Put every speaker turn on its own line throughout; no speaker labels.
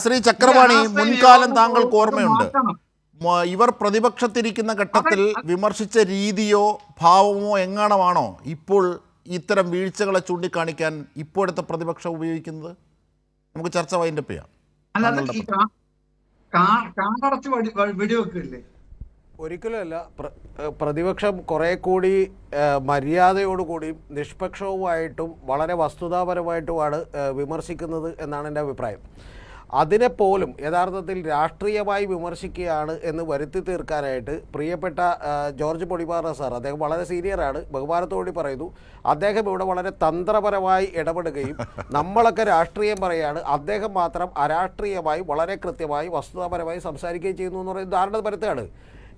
ശ്രീ ചക്രപാണി, മുൻകാലം താങ്കൾക്ക് ഓർമ്മയുണ്ട്, ഇവർ പ്രതിപക്ഷത്തിരിക്കുന്ന ഘട്ടത്തിൽ വിമർശിച്ച രീതിയോ ഭാവമോ എങ്ങാണമാണോ ഇപ്പോൾ ഇത്തരം വീഴ്ചകളെ ചൂണ്ടിക്കാണിക്കാൻ ഇപ്പോഴത്തെ പ്രതിപക്ഷം ഉപയോഗിക്കുന്നത്? നമുക്ക് ചർച്ച വൈൻഡപ്പ് ചെയ്യാം.
ഒരിക്കലുമല്ല. പ്രതിപക്ഷം കുറെ കൂടി മര്യാദയോടുകൂടിയും നിഷ്പക്ഷവുമായിട്ടും വളരെ വസ്തുതാപരമായിട്ടുമാണ് വിമർശിക്കുന്നത് എന്നാണ് എൻ്റെ അഭിപ്രായം. അതിനെപ്പോലും യഥാർത്ഥത്തിൽ രാഷ്ട്രീയമായി വിമർശിക്കുകയാണ് എന്ന് വരുത്തി തീർക്കാനായിട്ട് പ്രിയപ്പെട്ട ജോർജ് പൊടിപാറ സാർ, അദ്ദേഹം വളരെ സീനിയറാണ്, ബഹുമാനത്തോടെ പറയുന്നു, അദ്ദേഹം ഇവിടെ വളരെ തന്ത്രപരമായി ഇടപെടുകയും നമ്മളൊക്കെ രാഷ്ട്രീയം പറയുകയാണ്, അദ്ദേഹം മാത്രം അരാഷ്ട്രീയമായി വളരെ കൃത്യമായി വസ്തുതാപരമായി സംസാരിക്കുകയും ചെയ്യുന്നു എന്ന് പറയുന്നത് ധാരണ പരത്തുകയാണ്.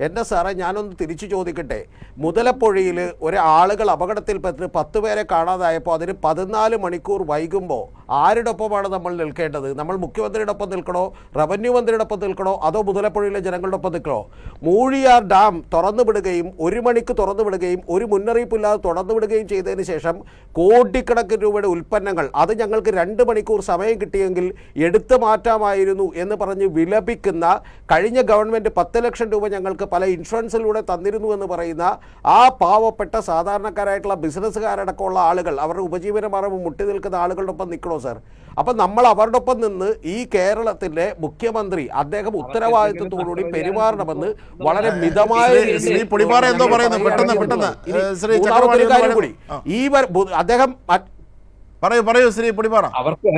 എൻ്റെ സാറേ, ഞാനൊന്ന് തിരിച്ചു ചോദിക്കട്ടെ. മുതലപ്പുഴയിൽ ഒരാളുകൾ അപകടത്തിൽപ്പെട്ട് 10 പേരെ കാണാതായപ്പോൾ അതിന് 14 മണിക്കൂർ വൈകുമ്പോൾ ആരുടെ ഒപ്പമാണ് നമ്മൾ നിൽക്കേണ്ടത്? നമ്മൾ മുഖ്യമന്ത്രിയുടെ ഒപ്പം നിൽക്കണോ, റവന്യൂ മന്ത്രിയുടെ ഒപ്പം നിൽക്കണോ, അതോ മുതലപ്പുഴയിലെ ജനങ്ങളുടെ ഒപ്പം നിൽക്കണോ? മൂഴിയാർ ഡാം തുറന്നു വിടുകയും 1 മണിക്ക് തുറന്നു വിടുകയും ഒരു മുന്നറിയിപ്പില്ലാതെ തുറന്നു വിടുകയും ചെയ്തതിന് ശേഷം കോടിക്കണക്കിന് രൂപയുടെ ഉൽപ്പന്നങ്ങൾ അത് ഞങ്ങൾക്ക് 2 മണിക്കൂർ സമയം കിട്ടിയെങ്കിൽ എടുത്തു മാറ്റാമായിരുന്നു എന്ന് പറഞ്ഞ് വിലപിക്കുന്ന, കഴിഞ്ഞ ഗവൺമെൻറ് 10 ലക്ഷം രൂപ ഞങ്ങൾക്ക് പല ഇൻഷുറൻസിലൂടെ തന്നിരുന്നു എന്ന് പറയുന്ന ആ പാവപ്പെട്ട സാധാരണക്കാരായിട്ടുള്ള ബിസിനസ്സുകാരടക്കമുള്ള ആളുകൾ, അവരുടെ ഉപജീവന മാർഗ്ഗം മുട്ടി നിൽക്കുന്ന ആളുകളുടെ ഒപ്പം നിൽക്കണോ സാർ? അപ്പം നമ്മൾ അവരുടെ ഒപ്പം നിന്ന് ഈ കേരളത്തിൻ്റെ മുഖ്യമന്ത്രി അദ്ദേഹം ഉത്തരവാദിത്വത്തോടുകൂടി പെരുമാറണമെന്ന് വളരെ മിതമായ കാര്യം കൂടി ഈ അദ്ദേഹം
പറയൂ ശ്രീ പൊടിപാറ.
അവർക്ക്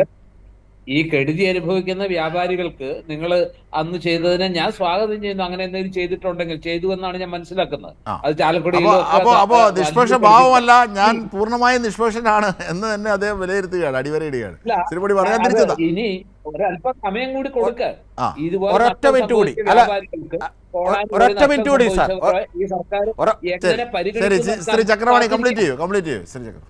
ഈ കെടുതി അനുഭവിക്കുന്ന വ്യാപാരികൾക്ക് നിങ്ങൾ അന്ന് ചെയ്തതിനെ ഞാൻ സ്വാഗതം ചെയ്യുന്നു. അങ്ങനെ എന്തെങ്കിലും ചെയ്തിട്ടുണ്ടെങ്കിൽ ചെയ്തു എന്നാണ് ഞാൻ മനസ്സിലാക്കുന്നത്. അത് ചാലക്കുടിയിലോ
അപ്പോ നിഷ്പക്ഷ ഭാവമല്ല, ഞാൻ പൂർണ്ണമായും നിഷ്പക്ഷനാണ് എന്ന് തന്നെ അദ്ദേഹം വിലയിരുത്തുകയാണ്, അടിവരയിടുകയാണ്.
ഇനി ഒരല്പം സമയം കൂടി കൊടുക്ക.
ഒരൊറ്റ മിനിറ്റ് കൂടി
ഈ സർക്കാർ എങ്ങനെ പരിഗണിക്കും?
ശ്രീ ചക്രവാണി കംപ്ലീറ്റ് ചെയ്യൂ ശ്രീ ചക്ര.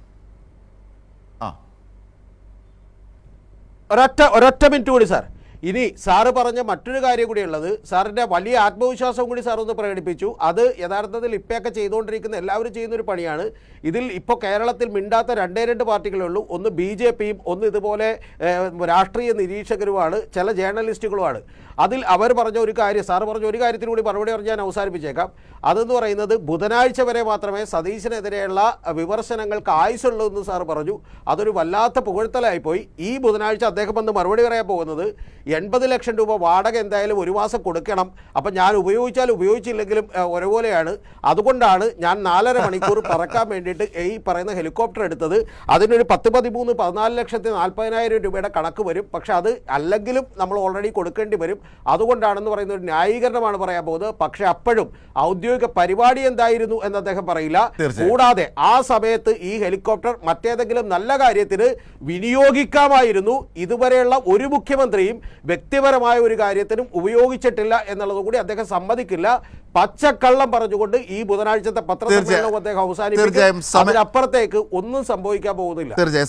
ഒരൊറ്റ മിനിറ്റ് കൂടി സാർ. ഇനി സാറ് പറഞ്ഞ മറ്റൊരു കാര്യം കൂടിയുള്ളത്, സാറിൻ്റെ വലിയ ആത്മവിശ്വാസം കൂടി സാർ ഒന്ന് പ്രകടിപ്പിച്ചു. അത് യഥാർത്ഥത്തിൽ ഇപ്പോഴൊക്കെ ചെയ്തുകൊണ്ടിരിക്കുന്ന എല്ലാവരും ചെയ്യുന്നൊരു പണിയാണ്. ഇതിൽ ഇപ്പോൾ കേരളത്തിൽ മിണ്ടാത്ത 2 പാർട്ടികളേ ഉള്ളൂ. ഒന്ന് BJPയും ഒന്ന് ഇതുപോലെ രാഷ്ട്രീയ നിരീക്ഷകരുമാണ്, ചില ജേർണലിസ്റ്റുകളുമാണ്. അതിൽ അവർ പറഞ്ഞ ഒരു കാര്യം, സാറ് പറഞ്ഞ ഒരു കാര്യത്തിലൂടി മറുപടി പറഞ്ഞ് ഞാൻ അവസാനിപ്പിച്ചേക്കാം. അതെന്ന് പറയുന്നത് ബുധനാഴ്ച വരെ മാത്രമേ സതീശനെതിരെയുള്ള വിമർശനങ്ങൾക്ക് ആയുസുള്ളൂ എന്ന് സാർ പറഞ്ഞു. അതൊരു വല്ലാത്ത പുകഴ്ത്തലായിപ്പോയി. ഈ ബുധനാഴ്ച അദ്ദേഹം വന്ന് മറുപടി പറയാൻ പോകുന്നത് 80 ലക്ഷം രൂപ വാടക എന്തായാലും ഒരു മാസം കൊടുക്കണം, അപ്പം ഞാൻ ഉപയോഗിച്ചാലും ഉപയോഗിച്ചില്ലെങ്കിലും ഒരുപോലെയാണ്, അതുകൊണ്ടാണ് ഞാൻ 4.5 മണിക്കൂർ പറക്കാൻ വേണ്ടിയിട്ട് ഈ പറയുന്ന ഹെലികോപ്റ്റർ എടുത്തത്. അതിനൊരു 14,40,40,000 രൂപയുടെ കണക്ക് വരും, പക്ഷെ അത് അല്ലെങ്കിലും നമ്മൾ ഓൾറെഡി കൊടുക്കേണ്ടി വരും, അതുകൊണ്ടാണെന്ന് പറയുന്ന ഒരു ന്യായീകരണമാണ് പറയാൻ പോകുന്നത്. പക്ഷെ അപ്പോഴും ഔദ്യോഗിക പരിപാടി എന്തായിരുന്നു എന്ന് അദ്ദേഹം പറയില്ല. കൂടാതെ ആ സമയത്ത് ഈ ഹെലികോപ്റ്റർ മറ്റേതെങ്കിലും നല്ല കാര്യത്തിന് വിനിയോഗിക്കാമായിരുന്നു. ഇതുവരെയുള്ള ഒരു മുഖ്യമന്ത്രിയും വ്യക്തിപരമായ ഒരു കാര്യത്തിനും ഉപയോഗിച്ചിട്ടില്ല എന്നുള്ളത് കൂടി അദ്ദേഹം സമ്മതിക്കില്ല. പച്ചക്കള്ളം പറഞ്ഞുകൊണ്ട് ഈ ബുധനാഴ്ചത്തെ പത്രസമ്മേളനം അദ്ദേഹം അവസാനിപ്പിക്കും. അതിനപ്പുറത്തേക്ക് ഒന്നും സംഭവിക്കാൻ പോകുന്നില്ല.